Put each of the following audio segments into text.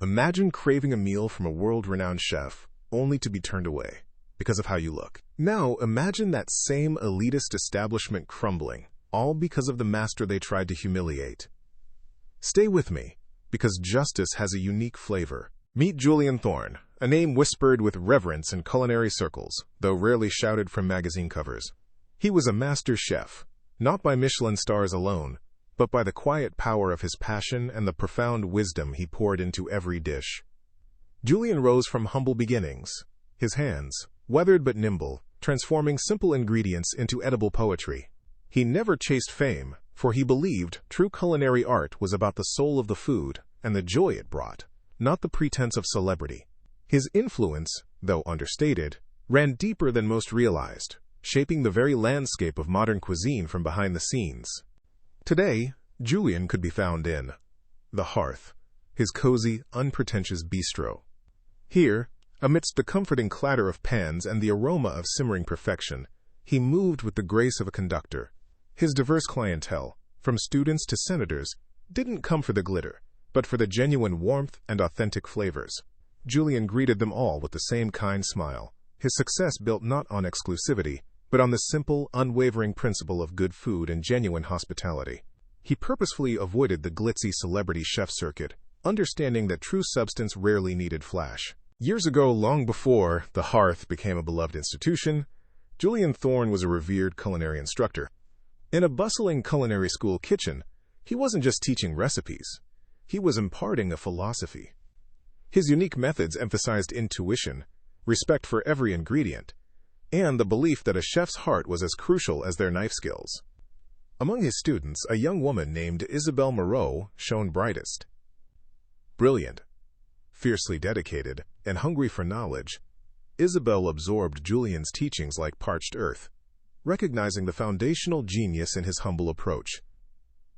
Imagine craving a meal from a world-renowned chef, only to be turned away because of how you look. Now, imagine that same elitist establishment crumbling, all because of the master they tried to humiliate. Stay with me, because justice has a unique flavor. Meet Julian Thorne, a name whispered with reverence in culinary circles, though rarely shouted from magazine covers. He was a master chef, not by Michelin stars alone, but by the quiet power of his passion and the profound wisdom he poured into every dish. Julian rose from humble beginnings, his hands, weathered but nimble, transforming simple ingredients into edible poetry. He never chased fame, for he believed true culinary art was about the soul of the food and the joy it brought, not the pretense of celebrity. His influence, though understated, ran deeper than most realized, shaping the very landscape of modern cuisine from behind the scenes. Today, Julian could be found in the Hearth, his cozy, unpretentious bistro. Here, amidst the comforting clatter of pans and the aroma of simmering perfection, he moved with the grace of a conductor. His diverse clientele, from students to senators, didn't come for the glitter, but for the genuine warmth and authentic flavors. Julian greeted them all with the same kind smile, his success built not on exclusivity, but on the simple, unwavering principle of good food and genuine hospitality. He purposefully avoided the glitzy celebrity chef circuit, understanding that true substance rarely needed flash. Years ago, long before the Hearth became a beloved institution, Julian Thorne was a revered culinary instructor. In a bustling culinary school kitchen, he wasn't just teaching recipes, he was imparting a philosophy. His unique methods emphasized intuition, respect for every ingredient, and the belief that a chef's heart was as crucial as their knife skills. Among his students, a young woman named Isabelle Moreau shone brightest. Brilliant, fiercely dedicated, and hungry for knowledge, Isabelle absorbed Julian's teachings like parched earth, recognizing the foundational genius in his humble approach.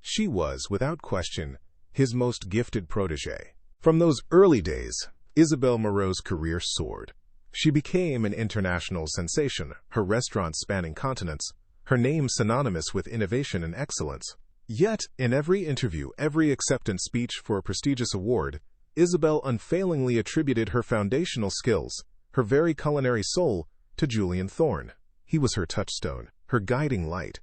She was, without question, his most gifted protégé. From those early days, Isabelle Moreau's career soared. She became an international sensation, her restaurants spanning continents, her name synonymous with innovation and excellence. Yet, in every interview, every acceptance speech for a prestigious award, Isabelle unfailingly attributed her foundational skills, her very culinary soul, to Julian Thorne. He was her touchstone, her guiding light.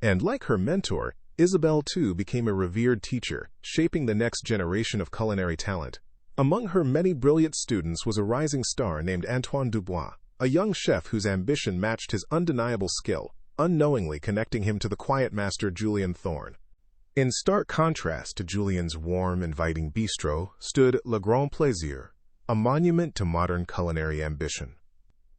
And like her mentor, Isabelle too became a revered teacher, shaping the next generation of culinary talent. Among her many brilliant students was a rising star named Antoine Dubois, a young chef whose ambition matched his undeniable skill, unknowingly connecting him to the quiet master Julian Thorne. In stark contrast to Julian's warm, inviting bistro stood Le Grand Plaisir, a monument to modern culinary ambition.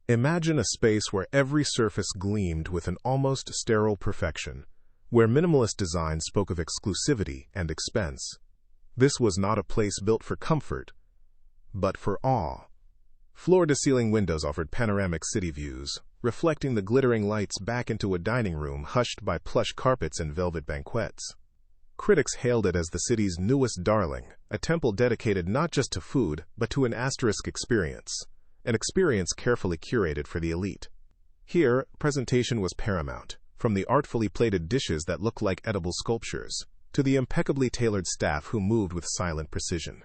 Imagine a space where every surface gleamed with an almost sterile perfection, where minimalist design spoke of exclusivity and expense. This was not a place built for comfort, but for awe. Floor-to-ceiling windows offered panoramic city views, reflecting the glittering lights back into a dining room hushed by plush carpets and velvet banquettes. Critics hailed it as the city's newest darling, a temple dedicated not just to food, but to an asterisk experience, an experience carefully curated for the elite. Here, presentation was paramount, from the artfully plated dishes that looked like edible sculptures, to the impeccably tailored staff who moved with silent precision.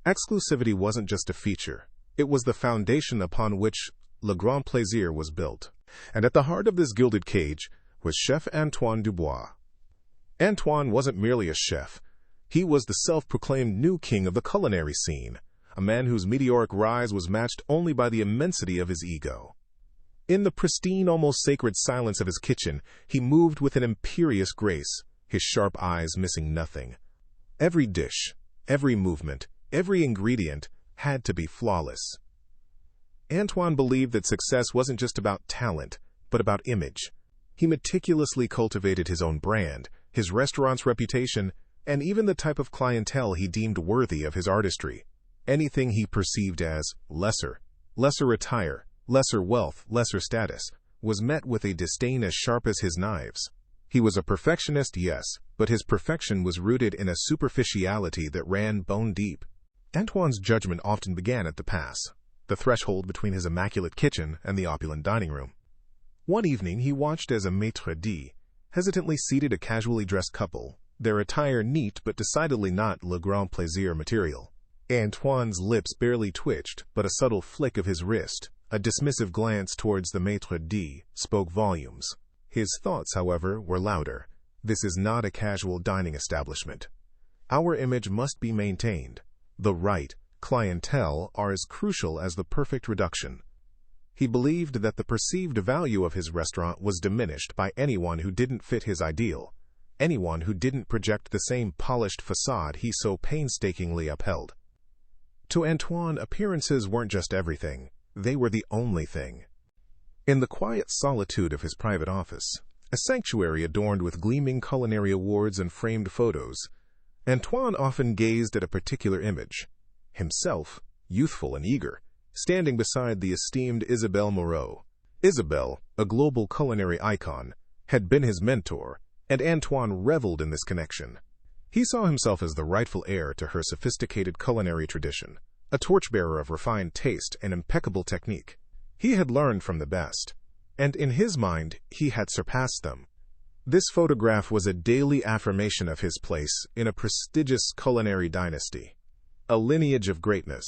Exclusivity wasn't just a feature, it was the foundation upon which Le Grand Plaisir was built. And at the heart of this gilded cage was Chef Antoine Dubois. Antoine wasn't merely a chef, he was the self-proclaimed new king of the culinary scene, a man whose meteoric rise was matched only by the immensity of his ego. In the pristine, almost sacred silence of his kitchen, he moved with an imperious grace, his sharp eyes missing nothing. Every dish, every movement, every ingredient had to be flawless. Antoine believed that success wasn't just about talent, but about image. He meticulously cultivated his own brand, his restaurant's reputation, and even the type of clientele he deemed worthy of his artistry. Anything he perceived as lesser attire, lesser wealth, lesser status, was met with a disdain as sharp as his knives. He was a perfectionist, yes, but his perfection was rooted in a superficiality that ran bone deep. Antoine's judgment often began at the pass, the threshold between his immaculate kitchen and the opulent dining room. One evening he watched as a maitre d' hesitantly seated a casually dressed couple, their attire neat but decidedly not Le Grand Plaisir material. Antoine's lips barely twitched, but a subtle flick of his wrist, a dismissive glance towards the maître d', spoke volumes. His thoughts, however, were louder. This is not a casual dining establishment. Our image must be maintained. The right clientele are as crucial as the perfect reduction. He believed that the perceived value of his restaurant was diminished by anyone who didn't fit his ideal, anyone who didn't project the same polished facade he so painstakingly upheld. To Antoine, appearances weren't just everything, they were the only thing. In the quiet solitude of his private office, a sanctuary adorned with gleaming culinary awards and framed photos, Antoine often gazed at a particular image, himself, youthful and eager, standing beside the esteemed Isabelle Moreau. Isabelle, a global culinary icon, had been his mentor, and Antoine reveled in this connection. He saw himself as the rightful heir to her sophisticated culinary tradition, a torchbearer of refined taste and impeccable technique. He had learned from the best, and in his mind, he had surpassed them. This photograph was a daily affirmation of his place in a prestigious culinary dynasty, a lineage of greatness.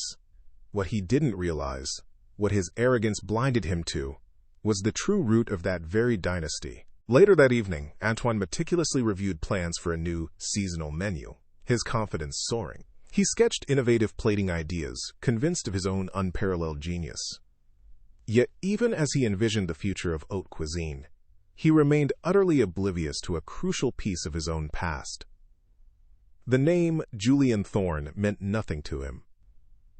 What he didn't realize, what his arrogance blinded him to, was the true root of that very dynasty. Later that evening, Antoine meticulously reviewed plans for a new seasonal menu, his confidence soaring. He sketched innovative plating ideas, convinced of his own unparalleled genius. Yet even as he envisioned the future of haute cuisine, he remained utterly oblivious to a crucial piece of his own past. The name Julian Thorne meant nothing to him.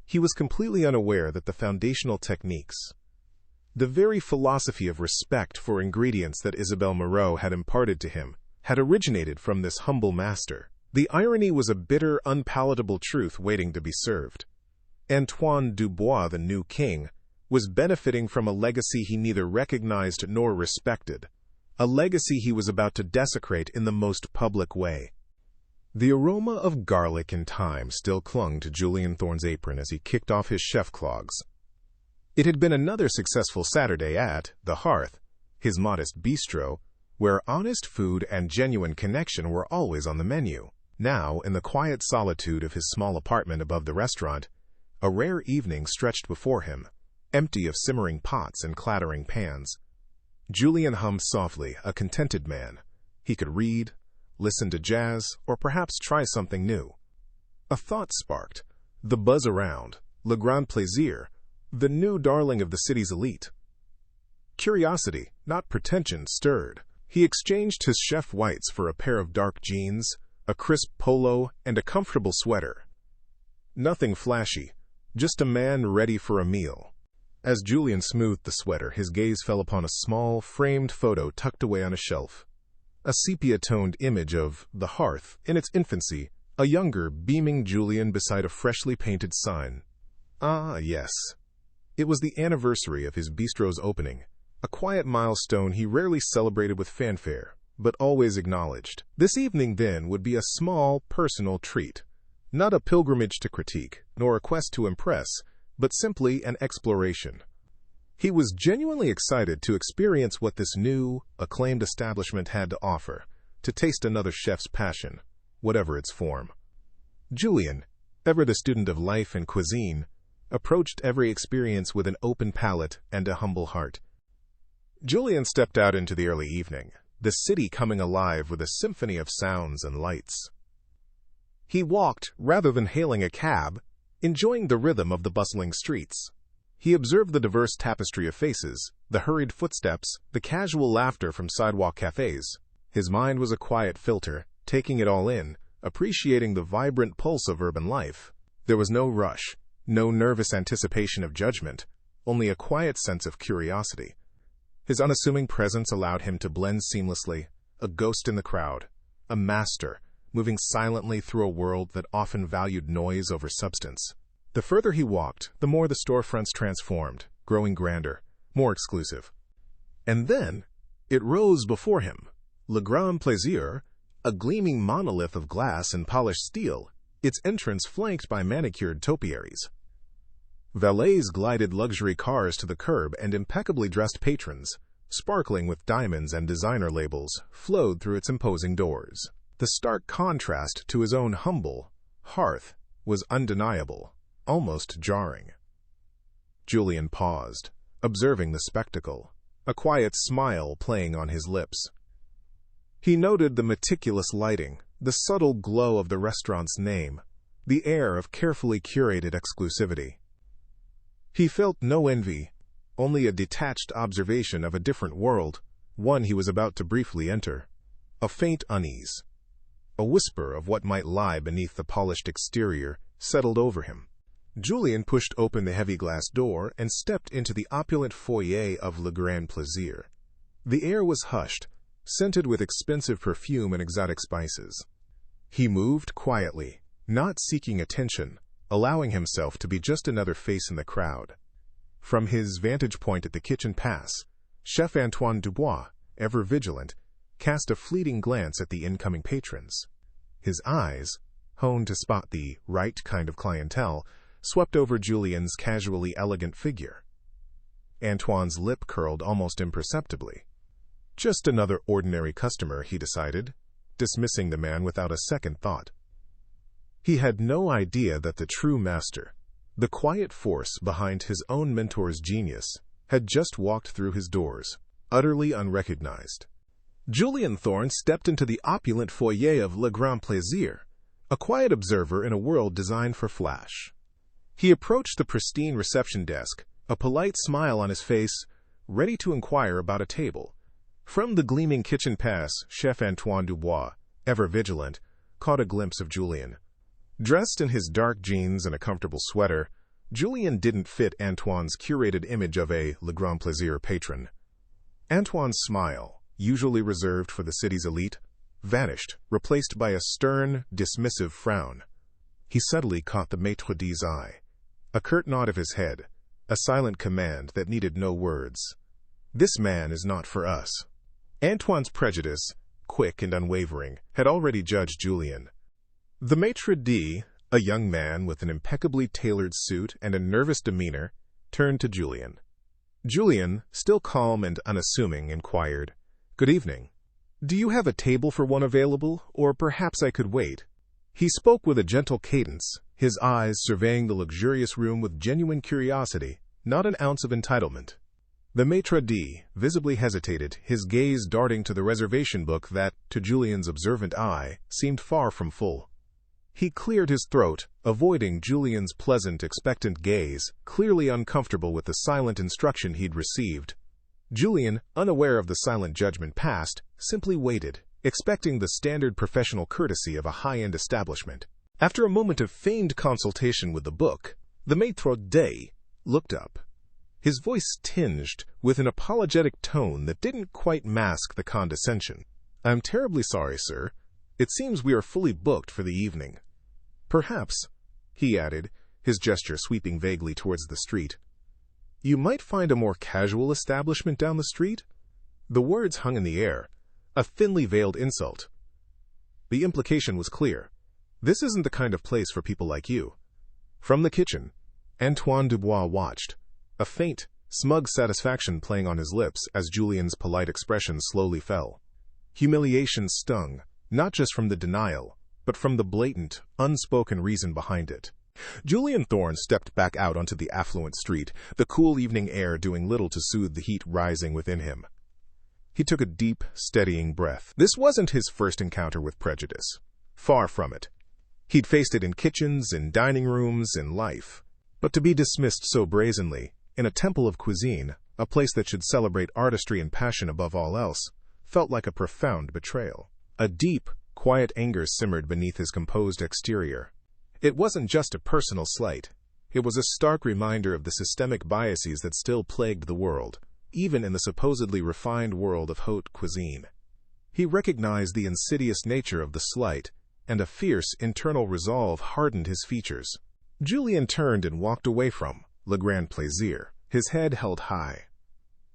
He was completely unaware that the foundational techniques, the very philosophy of respect for ingredients that Isabelle Moreau had imparted to him, had originated from this humble master. The irony was a bitter, unpalatable truth waiting to be served. Antoine Dubois, the new king, was benefiting from a legacy he neither recognized nor respected, a legacy he was about to desecrate in the most public way. The aroma of garlic and thyme still clung to Julian Thorne's apron as he kicked off his chef clogs. It had been another successful Saturday at The Hearth, his modest bistro, where honest food and genuine connection were always on the menu. Now, in the quiet solitude of his small apartment above the restaurant, a rare evening stretched before him, empty of simmering pots and clattering pans. Julian hummed softly, a contented man. He could read, listen to jazz, or perhaps try something new. A thought sparked. The buzz around, Le Grand Plaisir, the new darling of the city's elite. Curiosity, not pretension, stirred. He exchanged his chef whites for a pair of dark jeans, a crisp polo, and a comfortable sweater. Nothing flashy, just a man ready for a meal. As Julian smoothed the sweater, his gaze fell upon a small, framed photo tucked away on a shelf. A sepia-toned image of The Hearth in its infancy, a younger, beaming Julian beside a freshly painted sign. Ah, yes. It was the anniversary of his bistro's opening, a quiet milestone he rarely celebrated with fanfare, but always acknowledged. This evening, then, would be a small, personal treat. Not a pilgrimage to critique, nor a quest to impress, but simply an exploration. He was genuinely excited to experience what this new, acclaimed establishment had to offer, to taste another chef's passion, whatever its form. Julian, ever the student of life and cuisine, approached every experience with an open palate and a humble heart. Julian stepped out into the early evening, the city coming alive with a symphony of sounds and lights. He walked, rather than hailing a cab, enjoying the rhythm of the bustling streets. He observed the diverse tapestry of faces, the hurried footsteps, the casual laughter from sidewalk cafes. His mind was a quiet filter, taking it all in, appreciating the vibrant pulse of urban life. There was no rush, no nervous anticipation of judgment, only a quiet sense of curiosity. His unassuming presence allowed him to blend seamlessly, a ghost in the crowd, a master, moving silently through a world that often valued noise over substance. The further he walked, the more the storefronts transformed, growing grander, more exclusive. And then, it rose before him, Le Grand Plaisir, a gleaming monolith of glass and polished steel, its entrance flanked by manicured topiaries. Valets glided luxury cars to the curb, and impeccably dressed patrons, sparkling with diamonds and designer labels, flowed through its imposing doors. The stark contrast to his own humble hearth was undeniable, almost jarring. Julian paused, observing the spectacle, a quiet smile playing on his lips. He noted the meticulous lighting, the subtle glow of the restaurant's name, the air of carefully curated exclusivity. He felt no envy, only a detached observation of a different world, one he was about to briefly enter. A faint unease, a whisper of what might lie beneath the polished exterior, settled over him. Julian pushed open the heavy glass door and stepped into the opulent foyer of Le Grand Plaisir. The air was hushed, scented with expensive perfume and exotic spices. He moved quietly, not seeking attention, allowing himself to be just another face in the crowd. From his vantage point at the kitchen pass, Chef Antoine Dubois, ever vigilant, cast a fleeting glance at the incoming patrons. His eyes, honed to spot the right kind of clientele, swept over Julian's casually elegant figure. Antoine's lip curled almost imperceptibly. Just another ordinary customer, he decided, dismissing the man without a second thought. He had no idea that the true master, the quiet force behind his own mentor's genius, had just walked through his doors, utterly unrecognized. Julian Thorne stepped into the opulent foyer of Le Grand Plaisir, a quiet observer in a world designed for flash. He approached the pristine reception desk, a polite smile on his face, ready to inquire about a table. From the gleaming kitchen pass, Chef Antoine Dubois, ever vigilant, caught a glimpse of Julian. Dressed in his dark jeans and a comfortable sweater, Julian didn't fit Antoine's curated image of a Le Grand Plaisir patron. Antoine's smile, usually reserved for the city's elite, vanished, replaced by a stern, dismissive frown. He subtly caught the maitre d's eye. A curt nod of his head, a silent command that needed no words. This man is not for us. Antoine's prejudice, quick and unwavering, had already judged Julian. The maitre d', a young man with an impeccably tailored suit and a nervous demeanor, turned to Julian. Julian, still calm and unassuming, inquired, "Good evening. Do you have a table for one available, or perhaps I could wait?" He spoke with a gentle cadence, his eyes surveying the luxurious room with genuine curiosity, not an ounce of entitlement. The maitre d' visibly hesitated, his gaze darting to the reservation book that, to Julian's observant eye, seemed far from full. He cleared his throat, avoiding Julian's pleasant, expectant gaze, clearly uncomfortable with the silent instruction he'd received. Julian, unaware of the silent judgment passed, simply waited, expecting the standard professional courtesy of a high-end establishment. After a moment of feigned consultation with the book, the maitre d' looked up, his voice tinged with an apologetic tone that didn't quite mask the condescension. "I'm terribly sorry, sir. It seems we are fully booked for the evening. Perhaps," he added, his gesture sweeping vaguely towards the street, "you might find a more casual establishment down the street?" The words hung in the air, a thinly veiled insult. The implication was clear. This isn't the kind of place for people like you. From the kitchen, Antoine Dubois watched, a faint, smug satisfaction playing on his lips as Julian's polite expression slowly fell. Humiliation stung, not just from the denial, but from the blatant, unspoken reason behind it. Julian Thorne stepped back out onto the affluent street, the cool evening air doing little to soothe the heat rising within him. He took a deep, steadying breath. This wasn't his first encounter with prejudice. Far from it. He'd faced it in kitchens, in dining rooms, in life. But to be dismissed so brazenly, in a temple of cuisine, a place that should celebrate artistry and passion above all else, felt like a profound betrayal. A deep, quiet anger simmered beneath his composed exterior. It wasn't just a personal slight. It was a stark reminder of the systemic biases that still plagued the world, even in the supposedly refined world of haute cuisine. He recognized the insidious nature of the slight, and a fierce internal resolve hardened his features. Julian turned and walked away from Le Grand Plaisir, his head held high.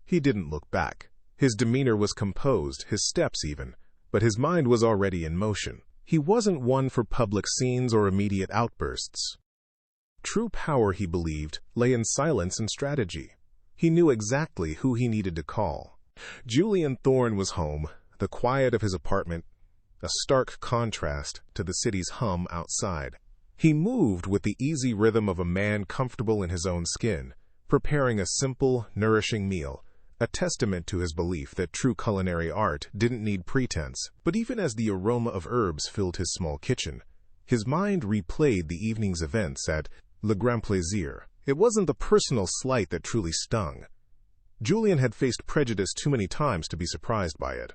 He didn't look back. His demeanor was composed, his steps even, but his mind was already in motion. He wasn't one for public scenes or immediate outbursts. True power, he believed, lay in silence and strategy. He knew exactly who he needed to call. Julian Thorne was home, the quiet of his apartment, a stark contrast to the city's hum outside. He moved with the easy rhythm of a man comfortable in his own skin, preparing a simple, nourishing meal, a testament to his belief that true culinary art didn't need pretense. But even as the aroma of herbs filled his small kitchen, his mind replayed the evening's events at Le Grand Plaisir. It wasn't the personal slight that truly stung. Julian had faced prejudice too many times to be surprised by it.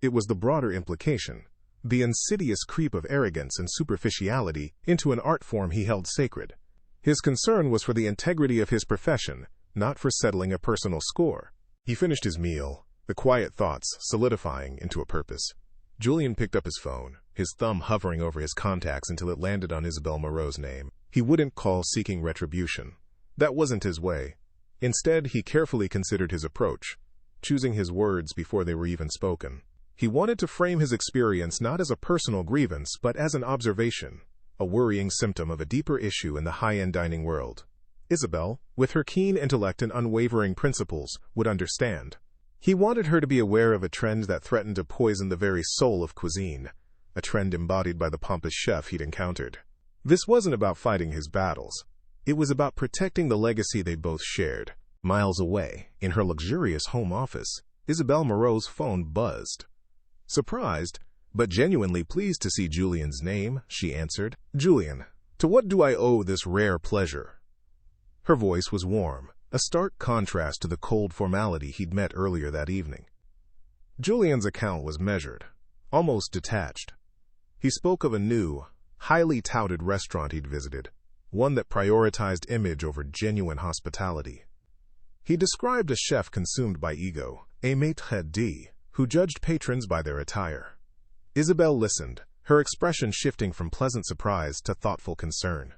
It was the broader implication, the insidious creep of arrogance and superficiality into an art form he held sacred. His concern was for the integrity of his profession, not for settling a personal score. He finished his meal, the quiet thoughts solidifying into a purpose. Julian picked up his phone, his thumb hovering over his contacts until it landed on Isabelle Moreau's name. He wouldn't call seeking retribution. That wasn't his way. Instead, he carefully considered his approach, choosing his words before they were even spoken. He wanted to frame his experience not as a personal grievance, but as an observation, a worrying symptom of a deeper issue in the high-end dining world. Isabelle, with her keen intellect and unwavering principles, would understand. He wanted her to be aware of a trend that threatened to poison the very soul of cuisine, a trend embodied by the pompous chef he'd encountered. This wasn't about fighting his battles. It was about protecting the legacy they both shared. Miles away, in her luxurious home office, Isabelle Moreau's phone buzzed. Surprised, but genuinely pleased to see Julian's name, she answered. "Julian, to what do I owe this rare pleasure?" Her voice was warm, a stark contrast to the cold formality he'd met earlier that evening. Julian's account was measured, almost detached. He spoke of a new, highly touted restaurant he'd visited, one that prioritized image over genuine hospitality. He described a chef consumed by ego, a maître d', who judged patrons by their attire. Isabelle listened, her expression shifting from pleasant surprise to thoughtful concern.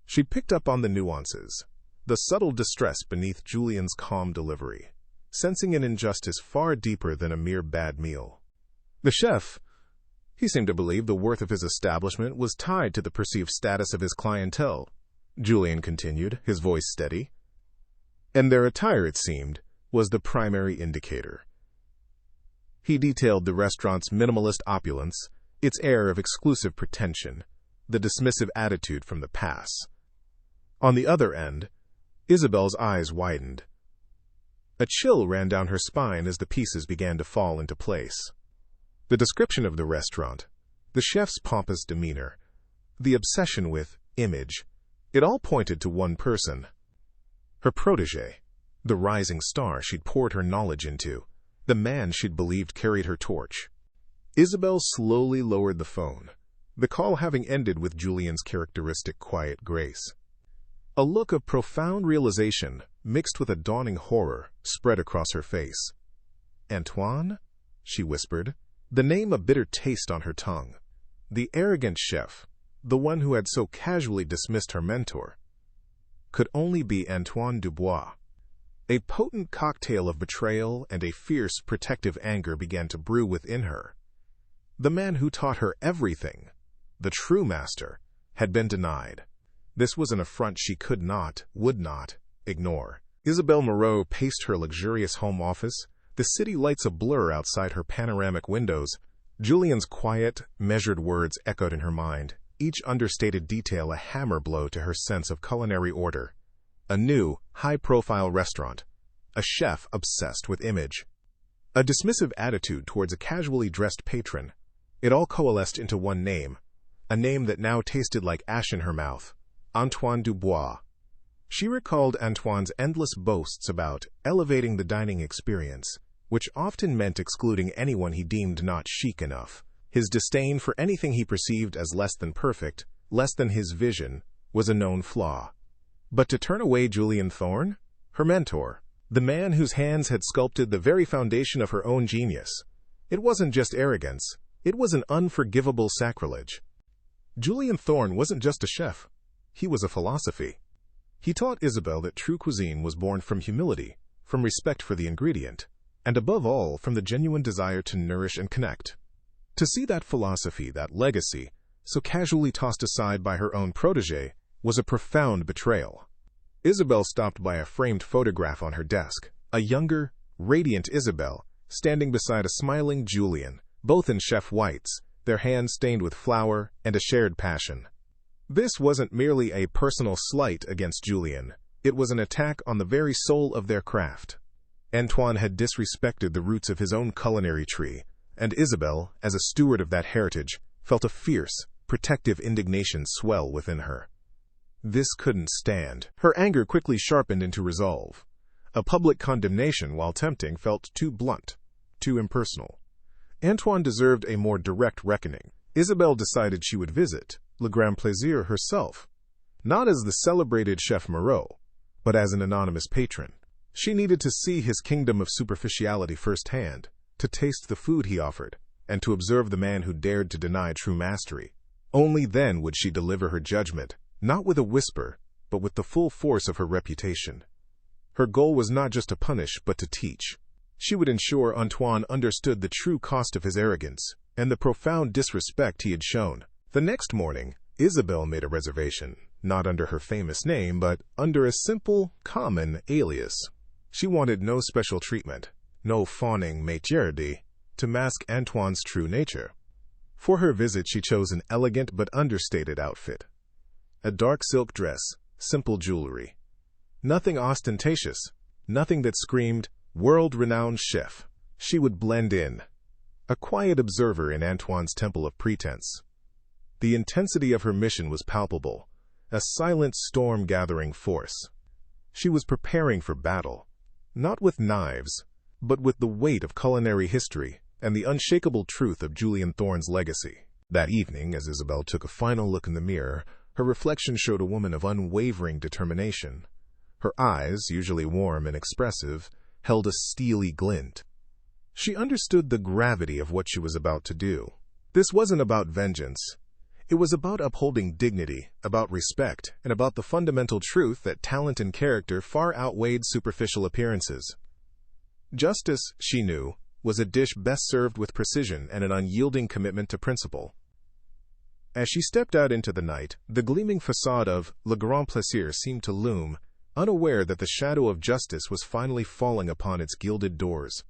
She picked up on the nuances, the subtle distress beneath Julian's calm delivery, sensing an injustice far deeper than a mere bad meal. The chef, he seemed to believe the worth of his establishment was tied to the perceived status of his clientele, Julian continued, his voice steady. And their attire, it seemed, was the primary indicator. He detailed the restaurant's minimalist opulence, its air of exclusive pretension, the dismissive attitude from the pass. On the other end, Isabelle's eyes widened. A chill ran down her spine as the pieces began to fall into place. The description of the restaurant, the chef's pompous demeanor, the obsession with image, it all pointed to one person. Her protégé, the rising star she'd poured her knowledge into, the man she'd believed carried her torch. Isabelle slowly lowered the phone, the call having ended with Julian's characteristic quiet grace. A look of profound realization, mixed with a dawning horror, spread across her face. "Antoine?" she whispered, the name a bitter taste on her tongue. The arrogant chef, the one who had so casually dismissed her mentor, could only be Antoine Dubois. A potent cocktail of betrayal and a fierce, protective anger began to brew within her. The man who taught her everything, the true master, had been denied. This was an affront she could not, would not, ignore. Isabelle Moreau paced her luxurious home office, the city lights a blur outside her panoramic windows. Julian's quiet, measured words echoed in her mind, each understated detail a hammer blow to her sense of culinary order. A new, high-profile restaurant, a chef obsessed with image, a dismissive attitude towards a casually dressed patron. It all coalesced into one name, a name that now tasted like ash in her mouth, Antoine Dubois. She recalled Antoine's endless boasts about elevating the dining experience, which often meant excluding anyone he deemed not chic enough. His disdain for anything he perceived as less than perfect, less than his vision, was a known flaw. But to turn away Julian Thorne, her mentor, the man whose hands had sculpted the very foundation of her own genius, it wasn't just arrogance, it was an unforgivable sacrilege. Julian Thorne wasn't just a chef, he was a philosophy. He taught Isabelle that true cuisine was born from humility, from respect for the ingredient, and above all, from the genuine desire to nourish and connect. To see that philosophy, that legacy, so casually tossed aside by her own protégé, was a profound betrayal. Isabelle stopped by a framed photograph on her desk, a younger, radiant Isabelle, standing beside a smiling Julian, both in chef whites, their hands stained with flour and a shared passion. This wasn't merely a personal slight against Julian. It was an attack on the very soul of their craft. Antoine had disrespected the roots of his own culinary tree, and Isabelle, as a steward of that heritage, felt a fierce, protective indignation swell within her. This couldn't stand. Her anger quickly sharpened into resolve. A public condemnation, while tempting, felt too blunt, too impersonal. Antoine deserved a more direct reckoning. Isabelle decided she would visit Le Grand Plaisir herself, not as the celebrated Chef Moreau, but as an anonymous patron. She needed to see his kingdom of superficiality firsthand, to taste the food he offered, and to observe the man who dared to deny true mastery. Only then would she deliver her judgment, not with a whisper, but with the full force of her reputation. Her goal was not just to punish, but to teach. She would ensure Antoine understood the true cost of his arrogance and the profound disrespect he had shown. The next morning, Isabelle made a reservation, not under her famous name, but under a simple, common alias. She wanted no special treatment, no fawning métier to mask Antoine's true nature. For her visit, she chose an elegant but understated outfit. A dark silk dress, simple jewelry. Nothing ostentatious, nothing that screamed, world-renowned chef. She would blend in, a quiet observer in Antoine's temple of pretense. The intensity of her mission was palpable, a silent storm gathering force. She was preparing for battle, not with knives, but with the weight of culinary history and the unshakable truth of Julian Thorne's legacy. That evening, as Isabelle took a final look in the mirror, her reflection showed a woman of unwavering determination. Her eyes, usually warm and expressive, held a steely glint. She understood the gravity of what she was about to do. This wasn't about vengeance. It was about upholding dignity, about respect, and about the fundamental truth that talent and character far outweighed superficial appearances. Justice, she knew, was a dish best served with precision and an unyielding commitment to principle. As she stepped out into the night, the gleaming facade of Le Grand Plaisir seemed to loom, unaware that the shadow of justice was finally falling upon its gilded doors.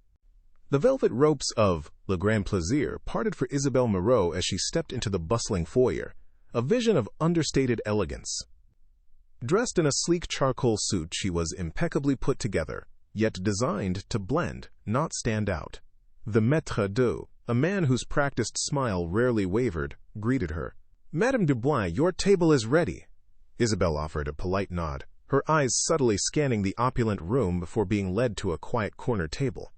The velvet ropes of Le Grand Plaisir parted for Isabelle Moreau as she stepped into the bustling foyer, a vision of understated elegance. Dressed in a sleek charcoal suit, she was impeccably put together, yet designed to blend, not stand out. The maître d'eau, a man whose practiced smile rarely wavered, greeted her. "Madame Dubois, your table is ready." Isabelle offered a polite nod, her eyes subtly scanning the opulent room before being led to a quiet corner table.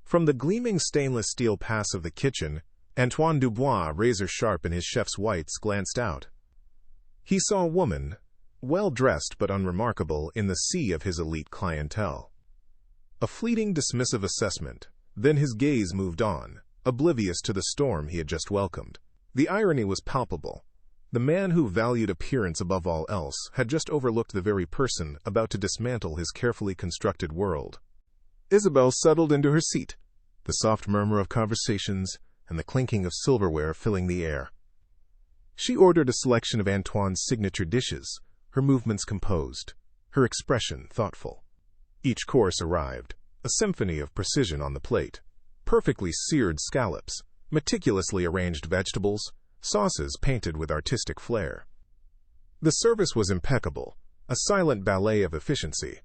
From the gleaming stainless steel pass of the kitchen, Antoine Dubois, razor-sharp in his chef's whites, glanced out. He saw a woman, well-dressed but unremarkable, in the sea of his elite clientele. A fleeting dismissive assessment, then his gaze moved on, oblivious to the storm he had just welcomed. The irony was palpable. The man who valued appearance above all else had just overlooked the very person about to dismantle his carefully constructed world. Isabelle settled into her seat, the soft murmur of conversations and the clinking of silverware filling the air. She ordered a selection of Antoine's signature dishes, her movements composed, her expression thoughtful. Each course arrived, a symphony of precision on the plate. Perfectly seared scallops, meticulously arranged vegetables, sauces painted with artistic flair. The service was impeccable, a silent ballet of efficiency.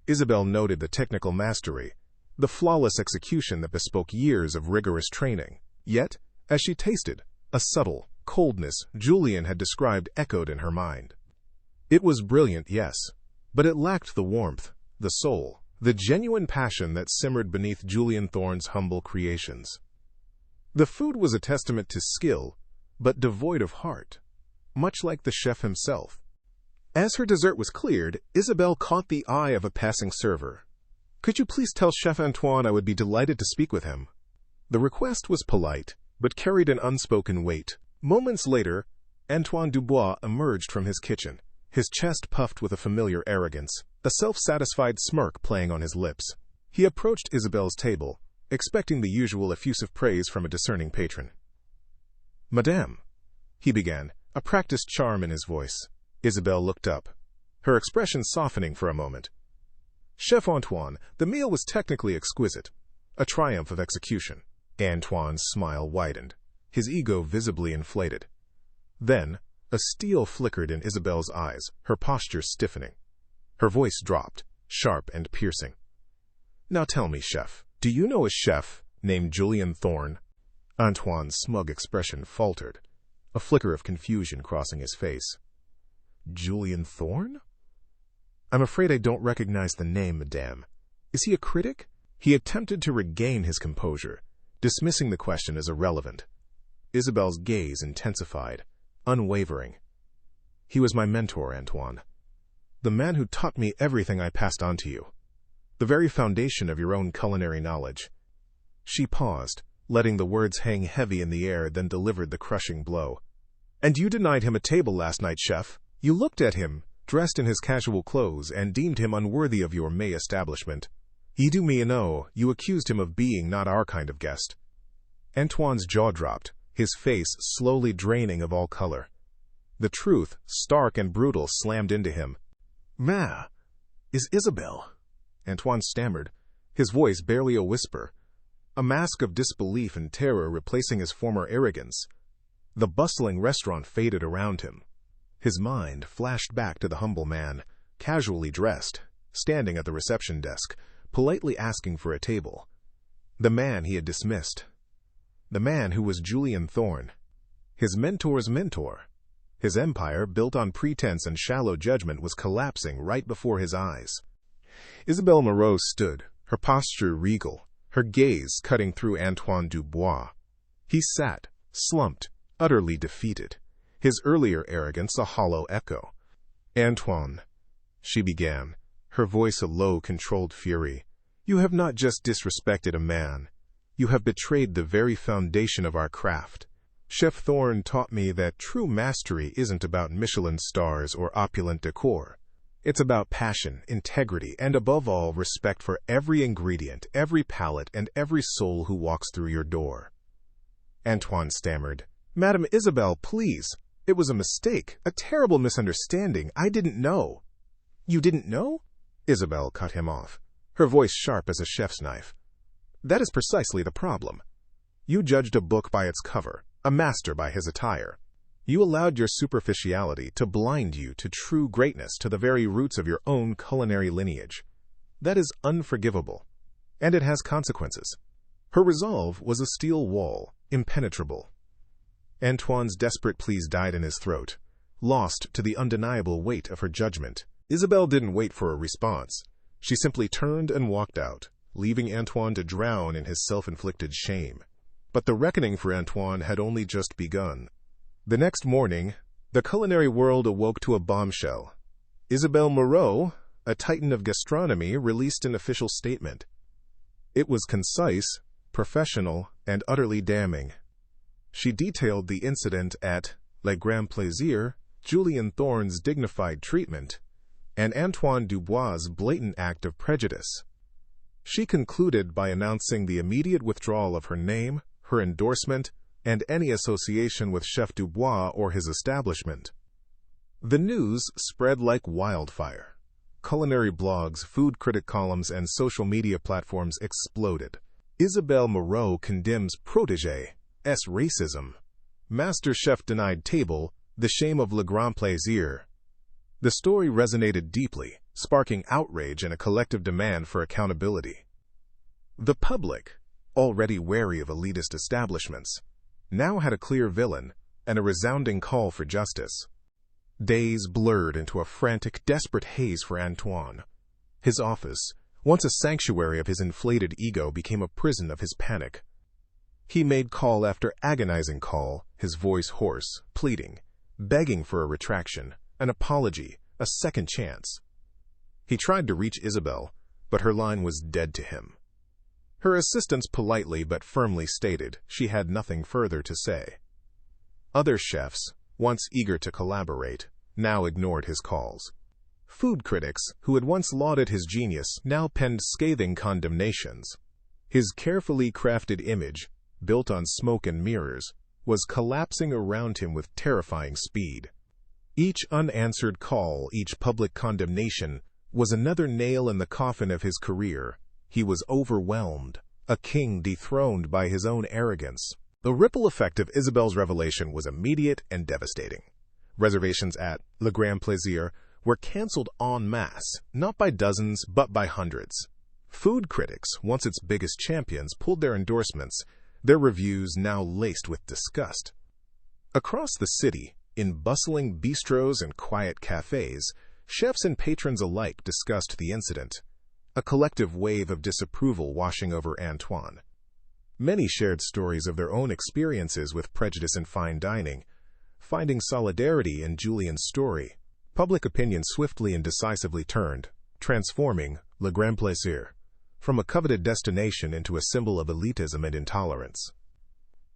Isabelle noted the technical mastery, the flawless execution that bespoke years of rigorous training. Yet, as she tasted, a subtle coldness Julian had described echoed in her mind. It was brilliant, yes, but it lacked the warmth, the soul, the genuine passion that simmered beneath Julian Thorne's humble creations. The food was a testament to skill, but devoid of heart, much like the chef himself. As her dessert was cleared, Isabelle caught the eye of a passing server. "Could you please tell Chef Antoine I would be delighted to speak with him?" The request was polite, but carried an unspoken weight. Moments later, Antoine Dubois emerged from his kitchen, his chest puffed with a familiar arrogance, a self-satisfied smirk playing on his lips. He approached Isabelle's table, expecting the usual effusive praise from a discerning patron. "Madame," he began, a practiced charm in his voice. Isabelle looked up, her expression softening for a moment. "Chef Antoine, the meal was technically exquisite, a triumph of execution." Antoine's smile widened, his ego visibly inflated. Then, A steel flickered in Isabelle's eyes, her posture stiffening. Her voice dropped, sharp and piercing. "Now tell me, chef, do you know a chef named Julian Thorne?" Antoine's smug expression faltered, a flicker of confusion crossing his face. "Julian Thorne? I'm afraid I don't recognize the name, madame. Is he a critic?" He attempted to regain his composure, dismissing the question as irrelevant. Isabelle's gaze intensified, unwavering. "He was my mentor, Antoine. The man who taught me everything I passed on to you. The very foundation of your own culinary knowledge." She paused, letting the words hang heavy in the air, then delivered the crushing blow. "And you denied him a table last night, chef. You looked at him, dressed in his casual clothes, and deemed him unworthy of your May establishment. You accused him of being not our kind of guest." Antoine's jaw dropped, his face slowly draining of all color. The truth, stark and brutal, slammed into him. "Ma, is Isabelle?" Antoine stammered, his voice barely a whisper, a mask of disbelief and terror replacing his former arrogance. The bustling restaurant faded around him. His mind flashed back to the humble man, casually dressed, standing at the reception desk, politely asking for a table. The man he had dismissed. The man who was Julian Thorne. His mentor's mentor. His empire, built on pretense and shallow judgment, was collapsing right before his eyes. Isabelle Moreau stood, her posture regal, her gaze cutting through Antoine Dubois. He sat, slumped, utterly defeated, his earlier arrogance a hollow echo. "Antoine," she began, her voice a low, controlled fury, "you have not just disrespected a man. You have betrayed the very foundation of our craft. Chef Thorne taught me that true mastery isn't about Michelin stars or opulent decor. It's about passion, integrity, and above all, respect for every ingredient, every palate, and every soul who walks through your door." Antoine stammered, "Madame Isabelle, please. It was a mistake, a terrible misunderstanding. I didn't know." "You didn't know?" Isabelle cut him off, her voice sharp as a chef's knife. "That is precisely the problem. You judged a book by its cover, a master by his attire. You allowed your superficiality to blind you to true greatness, to the very roots of your own culinary lineage. That is unforgivable, and it has consequences." Her resolve was a steel wall, impenetrable. Antoine's desperate pleas died in his throat, lost to the undeniable weight of her judgment. Isabelle didn't wait for a response. She simply turned and walked out, leaving Antoine to drown in his self-inflicted shame. But the reckoning for Antoine had only just begun. The next morning, the culinary world awoke to a bombshell. Isabelle Moreau, a titan of gastronomy, released an official statement. It was concise, professional, and utterly damning. She detailed the incident at Le Grand Plaisir, Julian Thorne's dignified treatment, and Antoine Dubois' blatant act of prejudice. She concluded by announcing the immediate withdrawal of her name, her endorsement, and any association with Chef Dubois or his establishment. The news spread like wildfire. Culinary blogs, food critic columns, and social media platforms exploded. Isabelle Moreau condemns protégé's racism. Master chef denied table, the shame of Le Grand Plaisir. The story resonated deeply, sparking outrage and a collective demand for accountability. The public, already wary of elitist establishments, now had a clear villain and a resounding call for justice. Days blurred into a frantic, desperate haze for Antoine. His office, once a sanctuary of his inflated ego, became a prison of his panic. He made call after agonizing call, his voice hoarse, pleading, begging for a retraction, an apology, a second chance. He tried to reach Isabelle, but her line was dead to him. Her assistants politely but firmly stated she had nothing further to say. Other chefs, once eager to collaborate, now ignored his calls. Food critics, who had once lauded his genius, now penned scathing condemnations. His carefully crafted image, built on smoke and mirrors, was collapsing around him with terrifying speed. Each unanswered call, each public condemnation, was another nail in the coffin of his career. He was overwhelmed, a king dethroned by his own arrogance. The ripple effect of Isabelle's revelation was immediate and devastating. Reservations at Le Grand Plaisir were canceled en masse, not by dozens, but by hundreds. Food critics, once its biggest champions, pulled their endorsements, their reviews now laced with disgust. Across the city, in bustling bistros and quiet cafes, chefs and patrons alike discussed the incident, a collective wave of disapproval washing over Antoine. Many shared stories of their own experiences with prejudice in fine dining, finding solidarity in Julian's story. Public opinion swiftly and decisively turned, transforming Le Grand Plaisir from a coveted destination into a symbol of elitism and intolerance.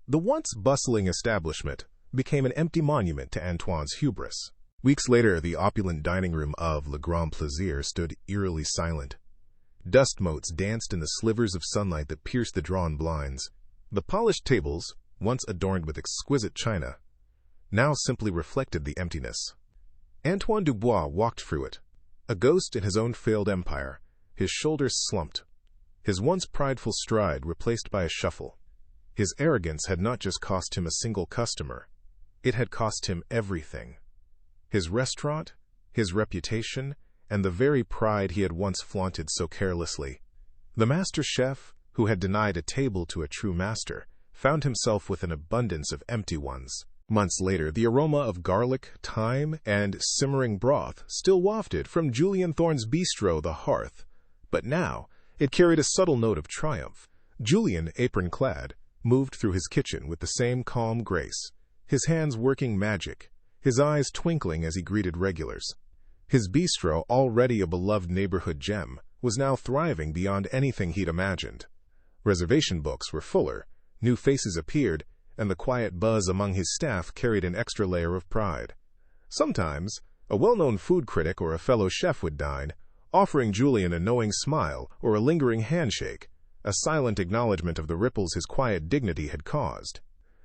The once bustling establishment became an empty monument to Antoine's hubris. Weeks later, the opulent dining room of Le Grand Plaisir stood eerily silent. Dust motes danced in the slivers of sunlight that pierced the drawn blinds. The polished tables, once adorned with exquisite china, now simply reflected the emptiness. Antoine Dubois walked through it, a ghost in his own failed empire, his shoulders slumped, his once prideful stride replaced by a shuffle. His arrogance had not just cost him a single customer, it had cost him everything. His restaurant, his reputation, and the very pride he had once flaunted so carelessly. The master chef, who had denied a table to a true master, found himself with an abundance of empty ones. Months later, the aroma of garlic, thyme, and simmering broth still wafted from Julian Thorne's bistro, the hearth, but now it carried a subtle note of triumph. Julian, apron-clad, moved through his kitchen with the same calm grace, his hands working magic, his eyes twinkling as he greeted regulars. His bistro, already a beloved neighborhood gem, was now thriving beyond anything he'd imagined. Reservation books were fuller, new faces appeared, and the quiet buzz among his staff carried an extra layer of pride. Sometimes, a well-known food critic or a fellow chef would dine, offering Julian a knowing smile or a lingering handshake, a silent acknowledgement of the ripples his quiet dignity had caused.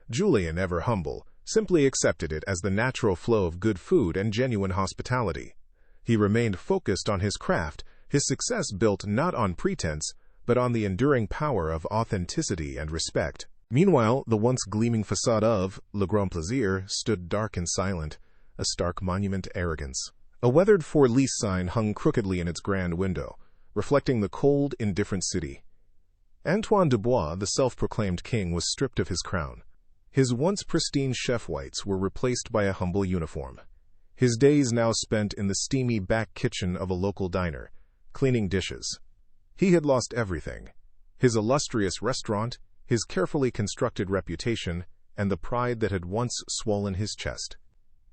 Julian, ever humble, simply accepted it as the natural flow of good food and genuine hospitality. He remained focused on his craft, his success built not on pretense, but on the enduring power of authenticity and respect. Meanwhile, the once gleaming facade of Le Grand Plaisir stood dark and silent, a stark monument to arrogance. A weathered for-lease sign hung crookedly in its grand window, reflecting the cold, indifferent city. Antoine Dubois, the self-proclaimed king, was stripped of his crown. His once pristine chef whites were replaced by a humble uniform. His days now spent in the steamy back kitchen of a local diner, cleaning dishes. He had lost everything: his illustrious restaurant, his carefully constructed reputation, and the pride that had once swollen his chest.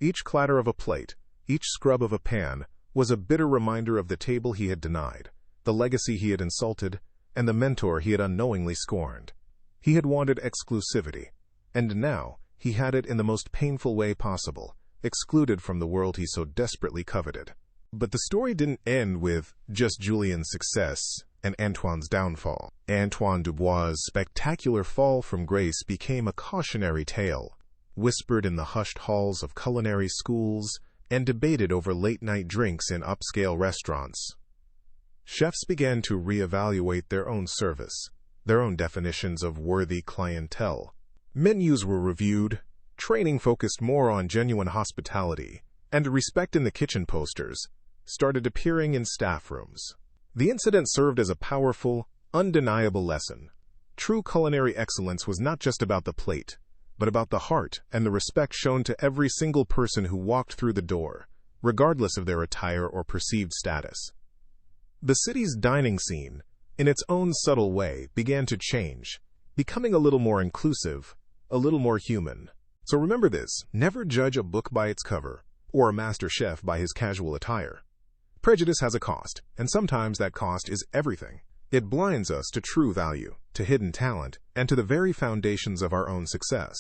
Each clatter of a plate, each scrub of a pan, was a bitter reminder of the table he had denied, the legacy he had insulted, and the mentor he had unknowingly scorned. He had wanted exclusivity, and now he had it in the most painful way possible, excluded from the world he so desperately coveted. But the story didn't end with just Julian's success and Antoine's downfall. Antoine Dubois' spectacular fall from grace became a cautionary tale, whispered in the hushed halls of culinary schools and debated over late-night drinks in upscale restaurants. Chefs began to reevaluate their own service, their own definitions of worthy clientele. Menus were reviewed, training focused more on genuine hospitality, and respect in the kitchen posters started appearing in staff rooms. The incident served as a powerful, undeniable lesson. True culinary excellence was not just about the plate, but about the heart and the respect shown to every single person who walked through the door, regardless of their attire or perceived status. The city's dining scene, in its own subtle way, began to change, becoming a little more inclusive, a little more human. So remember this: never judge a book by its cover, or a master chef by his casual attire. Prejudice has a cost, and sometimes that cost is everything. It blinds us to true value, to hidden talent, and to the very foundations of our own success.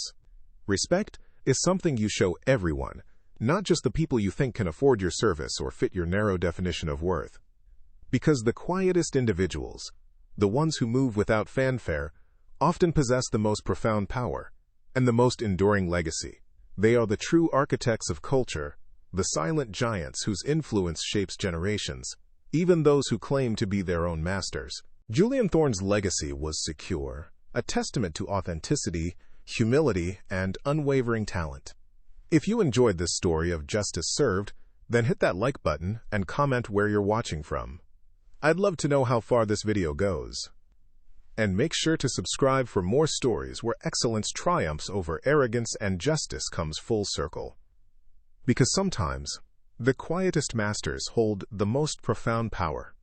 Respect is something you show everyone, not just the people you think can afford your service or fit your narrow definition of worth. Because the quietest individuals, the ones who move without fanfare, often possess the most profound power and the most enduring legacy. They are the true architects of culture, the silent giants whose influence shapes generations, even those who claim to be their own masters. Julian Thorne's legacy was secure, a testament to authenticity, humility, and unwavering talent. If you enjoyed this story of justice served, then hit that like button and comment where you're watching from. I'd love to know how far this video goes. And make sure to subscribe for more stories where excellence triumphs over arrogance and justice comes full circle. Because sometimes, the quietest masters hold the most profound power.